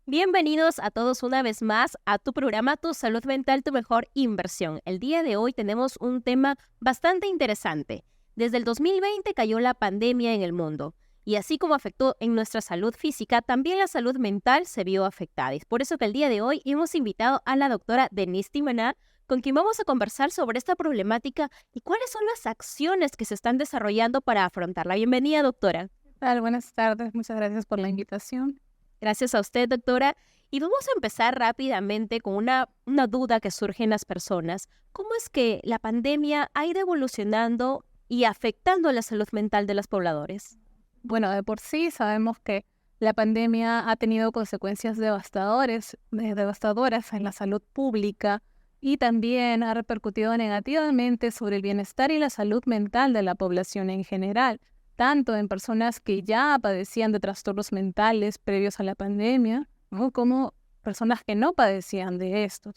Bienvenidos a todos una vez más a tu programa Tu Salud Mental, tu mejor inversión. El día de hoy tenemos un tema bastante interesante. Desde el 2020 cayó la pandemia en el mundo y así como afectó en nuestra salud física, también la salud mental se vio afectada. Y es por eso que el día de hoy hemos invitado a la doctora Denise Timaná, con quien vamos a conversar sobre esta problemática y cuáles son las acciones que se están desarrollando para afrontarla. Bienvenida, doctora. ¿Qué tal? Buenas tardes, muchas gracias por la invitación. Gracias a usted, doctora. Y vamos a empezar rápidamente con una duda que surge en las personas. ¿Cómo es que la pandemia ha ido evolucionando y afectando la salud mental de los pobladores? Bueno, de por sí sabemos que la pandemia ha tenido consecuencias devastadoras en la salud pública y también ha repercutido negativamente sobre el bienestar y la salud mental de la población en general, tanto en personas que ya padecían de trastornos mentales previos a la pandemia, ¿no? Como personas que no padecían de estos.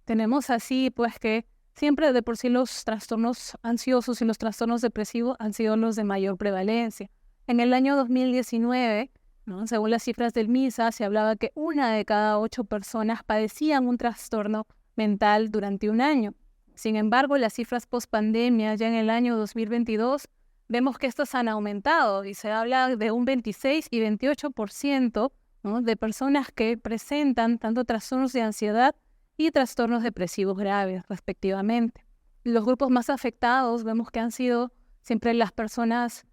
Tenemos así, pues, que siempre de por sí los trastornos ansiosos y los trastornos depresivos han sido los de mayor prevalencia. En el año 2019, ¿no? Según las cifras del MISA, se hablaba que 1 de cada 8 personas padecían un trastorno mental durante un año. Sin embargo, las cifras post-pandemia, ya en el año 2022, vemos que estas han aumentado y se habla de un 26 y 28%, ¿no? de personas que presentan tanto trastornos de ansiedad y trastornos depresivos graves, respectivamente. Los grupos más afectados vemos que han sido siempre las personas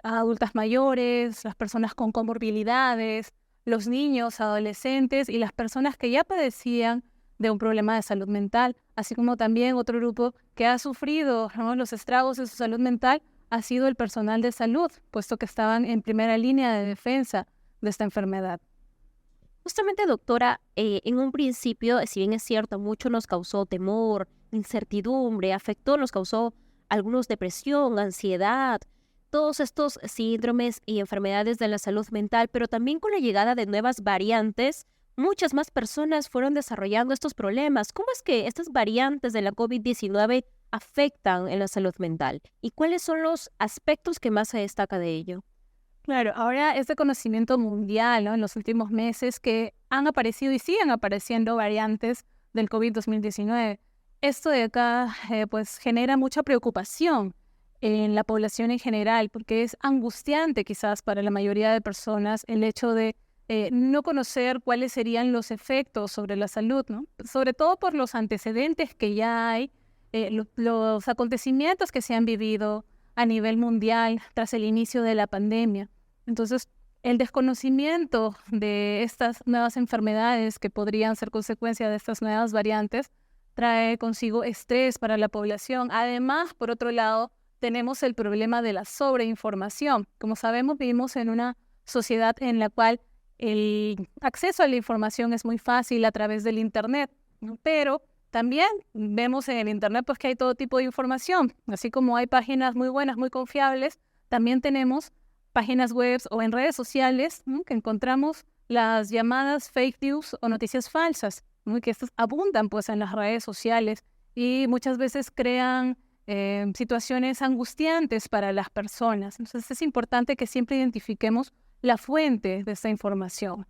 adultas mayores, las personas con comorbilidades, los niños, adolescentes y las personas que ya padecían de un problema de salud mental, así como también otro grupo que ha sufrido, ¿no? los estragos de su salud mental ha sido el personal de salud, puesto que estaban en primera línea de defensa de esta enfermedad. Justamente, doctora, en un principio, si bien es cierto, mucho nos causó temor, incertidumbre, nos causó algunos depresión, ansiedad, todos estos síndromes y enfermedades de la salud mental, pero también con la llegada de nuevas variantes, muchas más personas fueron desarrollando estos problemas. ¿Cómo es que estas variantes de la COVID-19 afectan en la salud mental? ¿Y cuáles son los aspectos que más se destaca de ello? Claro, ahora es de conocimiento mundial, ¿no? En los últimos meses que han aparecido y siguen apareciendo variantes del COVID-19. Esto de acá pues genera mucha preocupación en la población en general porque es angustiante quizás para la mayoría de personas el hecho de no conocer cuáles serían los efectos sobre la salud, ¿no? Sobre todo por los antecedentes que ya hay, los acontecimientos que se han vivido a nivel mundial tras el inicio de la pandemia. Entonces, el desconocimiento de estas nuevas enfermedades que podrían ser consecuencia de estas nuevas variantes trae consigo estrés para la población. Además, por otro lado, tenemos el problema de la sobreinformación. Como sabemos, vivimos en una sociedad en la cual el acceso a la información es muy fácil a través del Internet, ¿no? Pero también vemos en el Internet pues, que hay todo tipo de información. Así como hay páginas muy buenas, muy confiables, también tenemos páginas web o en redes sociales, ¿no? que encontramos las llamadas fake news o noticias falsas, ¿no? que estas abundan pues, en las redes sociales y muchas veces crean situaciones angustiantes para las personas. Entonces es importante que siempre identifiquemos la fuente de esta información.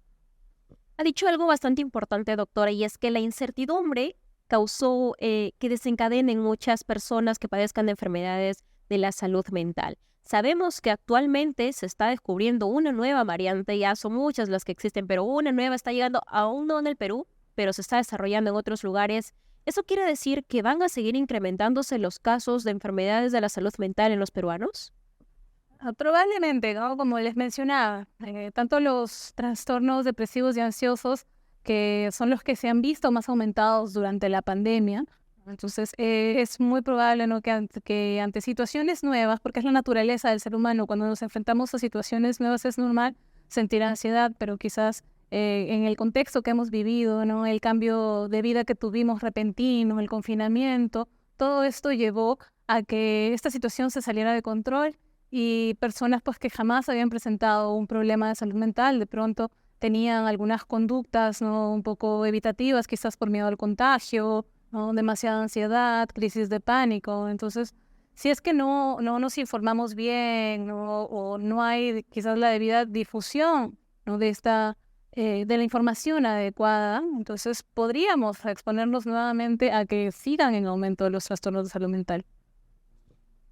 Ha dicho algo bastante importante, doctora, y es que la incertidumbre causó que desencadenen muchas personas que padezcan de enfermedades de la salud mental. Sabemos que actualmente se está descubriendo una nueva variante, ya son muchas las que existen, pero una nueva está llegando aún no en el Perú, pero se está desarrollando en otros lugares. ¿Eso quiere decir que van a seguir incrementándose los casos de enfermedades de la salud mental en los peruanos? Probablemente, ¿no? Como les mencionaba, tanto los trastornos depresivos y ansiosos, que son los que se han visto más aumentados durante la pandemia. Entonces, es muy probable, ¿no? que ante situaciones nuevas, porque es la naturaleza del ser humano, cuando nos enfrentamos a situaciones nuevas es normal sentir ansiedad, pero quizás en el contexto que hemos vivido, ¿no? El cambio de vida que tuvimos repentino, el confinamiento, todo esto llevó a que esta situación se saliera de control y personas pues que jamás habían presentado un problema de salud mental, de pronto tenían algunas conductas, ¿no? un poco evitativas, quizás por miedo al contagio, ¿no? demasiada ansiedad, crisis de pánico. Entonces, si es que no nos informamos bien, ¿no? o no hay quizás la debida difusión, ¿no? de esta de la información adecuada, entonces podríamos exponernos nuevamente a que sigan en aumento los trastornos de salud mental.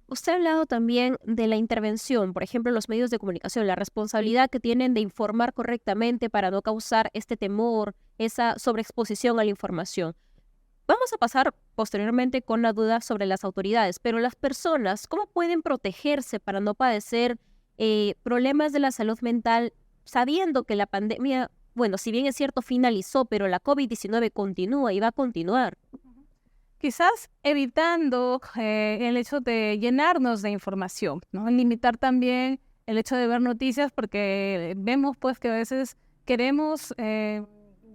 Usted ha hablado también de la intervención, por ejemplo, los medios de comunicación, la responsabilidad que tienen de informar correctamente para no causar este temor, esa sobreexposición a la información. Vamos a pasar posteriormente con la duda sobre las autoridades, pero las personas, ¿cómo pueden protegerse para no padecer problemas de la salud mental sabiendo que la pandemia, bueno, si bien es cierto, finalizó, pero la COVID-19 continúa y va a continuar? Quizás evitando el hecho de llenarnos de información, ¿no? Limitar también el hecho de ver noticias porque vemos pues que a veces queremos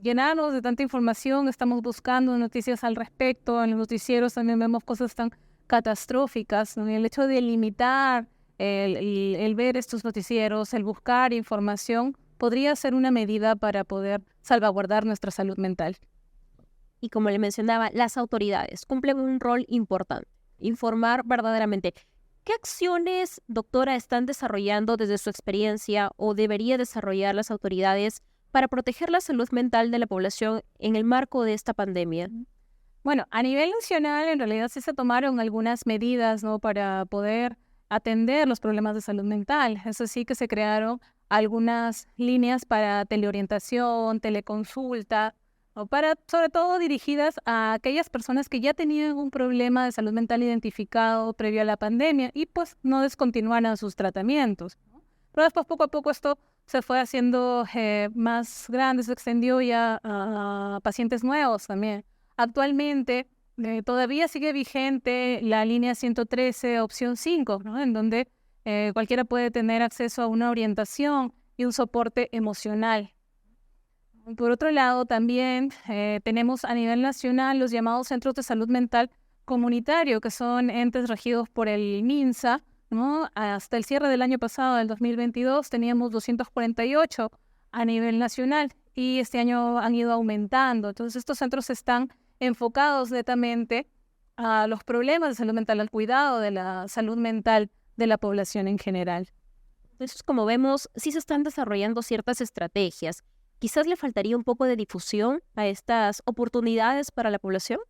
llenarnos de tanta información, estamos buscando noticias al respecto, en los noticieros también vemos cosas tan catastróficas, ¿no? Y el hecho de limitar el ver estos noticieros, el buscar información, podría ser una medida para poder salvaguardar nuestra salud mental. Y como le mencionaba, las autoridades cumplen un rol importante, informar verdaderamente. ¿Qué acciones, doctora, están desarrollando desde su experiencia o debería desarrollar las autoridades para proteger la salud mental de la población en el marco de esta pandemia? Bueno, a nivel nacional en realidad sí se tomaron algunas medidas, ¿no? Para poder atender los problemas de salud mental. Eso sí que se crearon algunas líneas para teleorientación, teleconsulta, o para, sobre todo dirigidas a aquellas personas que ya tenían un problema de salud mental identificado previo a la pandemia y pues no descontinuaran sus tratamientos, ¿no? Pero después poco a poco esto se fue haciendo más grande, se extendió ya a pacientes nuevos también. Actualmente todavía sigue vigente la línea 113, opción 5, ¿no? En donde cualquiera puede tener acceso a una orientación y un soporte emocional. Por otro lado, también tenemos a nivel nacional los llamados centros de salud mental comunitario, que son entes regidos por el MINSA, ¿no? Hasta el cierre del año pasado, del 2022, teníamos 248 a nivel nacional y este año han ido aumentando. Entonces, estos centros están enfocados netamente a los problemas de salud mental, al cuidado de la salud mental de la población en general. Entonces, como vemos, sí se están desarrollando ciertas estrategias. Quizás le faltaría un poco de difusión a estas oportunidades para la población.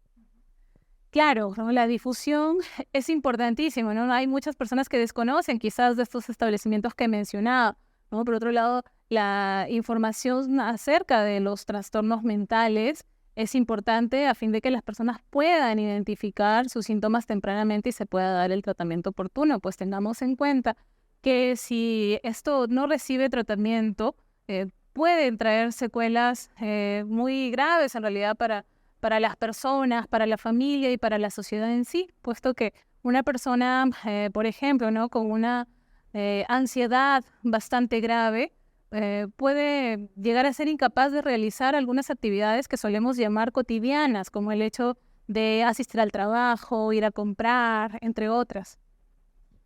Claro, ¿no? La difusión es importantísima, ¿no? Hay muchas personas que desconocen quizás de estos establecimientos que he mencionado, ¿no? Por otro lado, la información acerca de los trastornos mentales es importante a fin de que las personas puedan identificar sus síntomas tempranamente y se pueda dar el tratamiento oportuno. Pues tengamos en cuenta que si esto no recibe tratamiento, pueden traer secuelas muy graves en realidad para las personas, para la familia y para la sociedad en sí, puesto que una persona, por ejemplo, ¿no? Con una ansiedad bastante grave, puede llegar a ser incapaz de realizar algunas actividades que solemos llamar cotidianas, como el hecho de asistir al trabajo, ir a comprar, entre otras.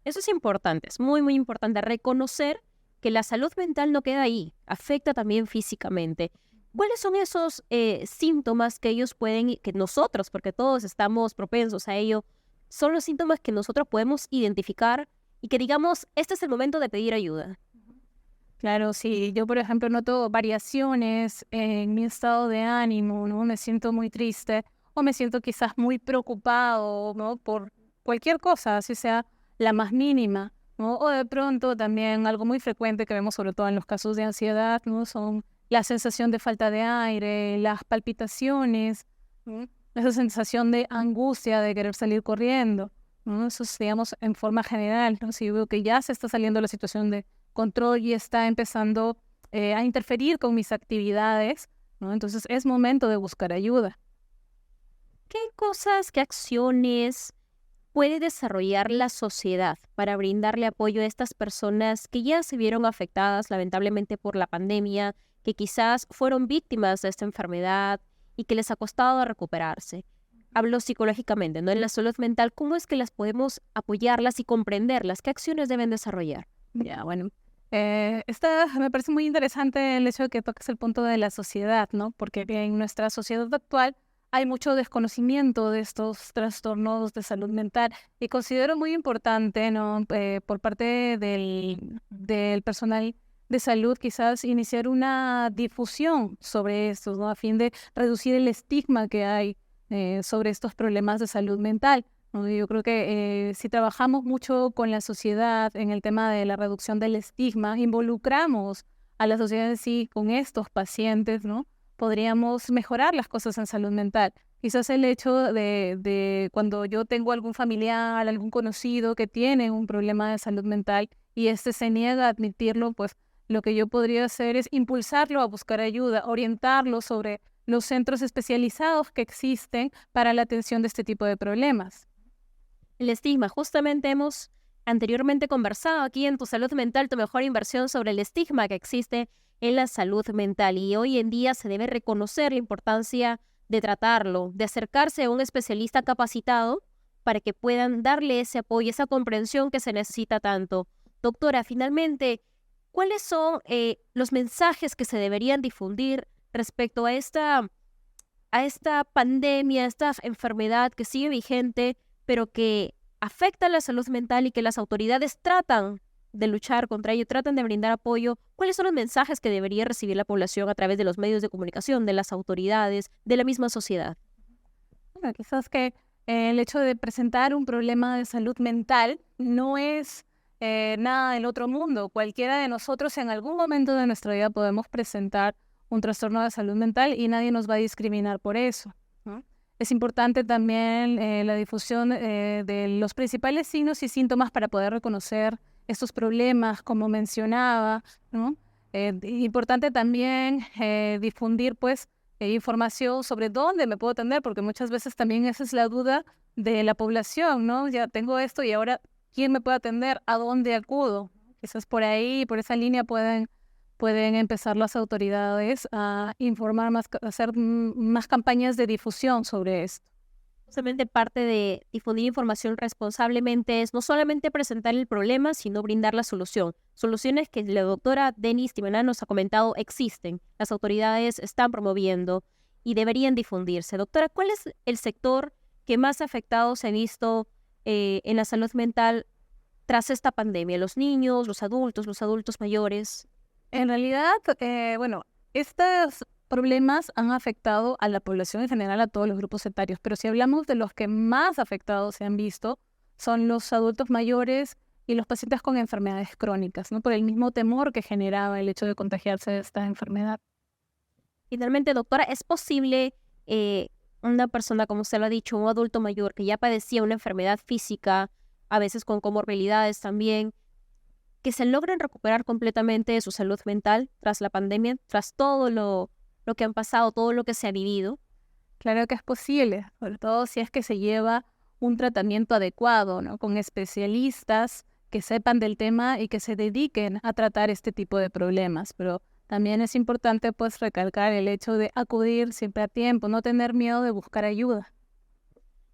Eso es importante, es muy, muy importante reconocer que la salud mental no queda ahí, afecta también físicamente. ¿Cuáles son esos síntomas que ellos pueden, que nosotros, porque todos estamos propensos a ello, son los síntomas que nosotros podemos identificar y que digamos, este es el momento de pedir ayuda? Claro, sí, yo por ejemplo noto variaciones en mi estado de ánimo, ¿no? Me siento muy triste o me siento quizás muy preocupado, ¿no? Por cualquier cosa, así sea la más mínima, ¿no? O de pronto también algo muy frecuente que vemos sobre todo en los casos de ansiedad, ¿no? Son la sensación de falta de aire, las palpitaciones, ¿no? Esa sensación de angustia, de querer salir corriendo, ¿no? Eso es, digamos, en forma general, ¿no? Si yo veo que ya se está saliendo la situación de control y está empezando a interferir con mis actividades, ¿no? Entonces es momento de buscar ayuda. ¿Qué cosas, qué acciones puede desarrollar la sociedad para brindarle apoyo a estas personas que ya se vieron afectadas lamentablemente por la pandemia, que quizás fueron víctimas de esta enfermedad y que les ha costado recuperarse? Hablo psicológicamente, ¿no? En la salud mental, ¿cómo es que las podemos apoyarlas y comprenderlas? ¿Qué acciones deben desarrollar? Ya, bueno. Me parece muy interesante el hecho de que toques el punto de la sociedad, ¿no? Porque en nuestra sociedad actual hay mucho desconocimiento de estos trastornos de salud mental y considero muy importante, ¿no? Por parte del personal de salud quizás iniciar una difusión sobre estos, ¿no? A fin de reducir el estigma que hay sobre estos problemas de salud mental, ¿no? Yo creo que si trabajamos mucho con la sociedad en el tema de la reducción del estigma, involucramos a la sociedad en sí con estos pacientes, ¿no? Podríamos mejorar las cosas en salud mental. Quizás el hecho de cuando yo tengo algún familiar, algún conocido que tiene un problema de salud mental y este se niega a admitirlo, pues lo que yo podría hacer es impulsarlo a buscar ayuda, orientarlo sobre los centros especializados que existen para la atención de este tipo de problemas. El estigma, justamente hemos anteriormente conversado aquí en Tu Salud Mental, tu mejor inversión, sobre el estigma que existe en la salud mental, y hoy en día se debe reconocer la importancia de tratarlo, de acercarse a un especialista capacitado para que puedan darle ese apoyo, esa comprensión que se necesita tanto. Doctora, finalmente, ¿cuáles son los mensajes que se deberían difundir respecto a esta pandemia, esta enfermedad que sigue vigente, pero que afecta a la salud mental y que las autoridades tratan de luchar contra ello, tratan de brindar apoyo? ¿Cuáles son los mensajes que debería recibir la población a través de los medios de comunicación, de las autoridades, de la misma sociedad? Bueno, quizás que el hecho de presentar un problema de salud mental no es nada del otro mundo. Cualquiera de nosotros en algún momento de nuestra vida podemos presentar un trastorno de salud mental y nadie nos va a discriminar por eso, ¿no? Es importante también la difusión de los principales signos y síntomas para poder reconocer estos problemas, como mencionaba, ¿no? Importante también difundir, pues, información sobre dónde me puedo atender, porque muchas veces también esa es la duda de la población, ¿no? Ya tengo esto y ahora, ¿quién me puede atender? ¿A dónde acudo? Quizás por ahí, por esa línea pueden empezar las autoridades a informar más, a hacer más campañas de difusión sobre esto. Justamente parte de difundir información responsablemente es no solamente presentar el problema, sino brindar la solución. Soluciones que la doctora Denise Timená nos ha comentado existen, las autoridades están promoviendo y deberían difundirse. Doctora, ¿cuál es el sector que más afectado se ha visto en la salud mental tras esta pandemia? ¿Los niños, los adultos mayores? En realidad, bueno, estos problemas han afectado a la población en general, a todos los grupos etarios, pero si hablamos de los que más afectados se han visto, son los adultos mayores y los pacientes con enfermedades crónicas, ¿no? Por el mismo temor que generaba el hecho de contagiarse de esta enfermedad. Finalmente, doctora, ¿es posible una persona, como usted lo ha dicho, un adulto mayor que ya padecía una enfermedad física, a veces con comorbilidades también, que se logren recuperar completamente de su salud mental tras la pandemia, tras todo lo que han pasado, todo lo que se ha vivido? Claro que es posible, sobre todo si es que se lleva un tratamiento adecuado, ¿no? Con especialistas que sepan del tema y que se dediquen a tratar este tipo de problemas. Pero también es importante, pues, recalcar el hecho de acudir siempre a tiempo, no tener miedo de buscar ayuda.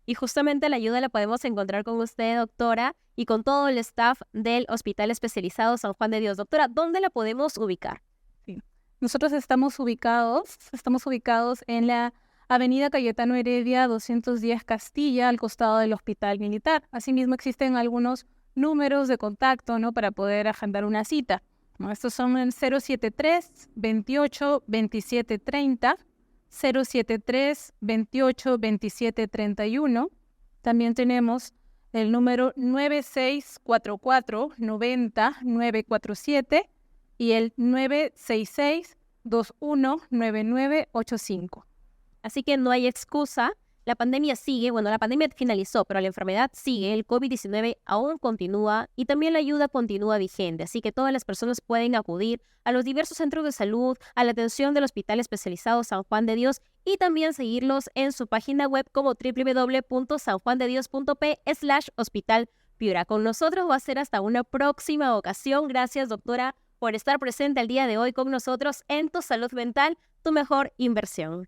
Y justamente la ayuda la podemos encontrar con usted, doctora, y con todo el staff del Hospital Especializado San Juan de Dios. Doctora, ¿dónde la podemos ubicar? Sí. Nosotros estamos ubicados en la Avenida Cayetano Heredia 210 Castilla, al costado del Hospital Militar. Asimismo, existen algunos números de contacto, ¿no? Para poder agendar una cita, ¿no? Estos son el 073 28 27 30, 073 28 27 31. También tenemos el número 9644 90 947 y el 966 219985. Así que no hay excusa. La pandemia sigue, bueno, la pandemia finalizó, pero la enfermedad sigue, el COVID-19 aún continúa y también la ayuda continúa vigente. Así que todas las personas pueden acudir a los diversos centros de salud, a la atención del Hospital Especializado San Juan de Dios y también seguirlos en su página web como www.sanjuandedios.p/Hospital Piura. Con nosotros va a ser hasta una próxima ocasión. Gracias, doctora, por estar presente el día de hoy con nosotros en Tu Salud Mental, tu mejor inversión.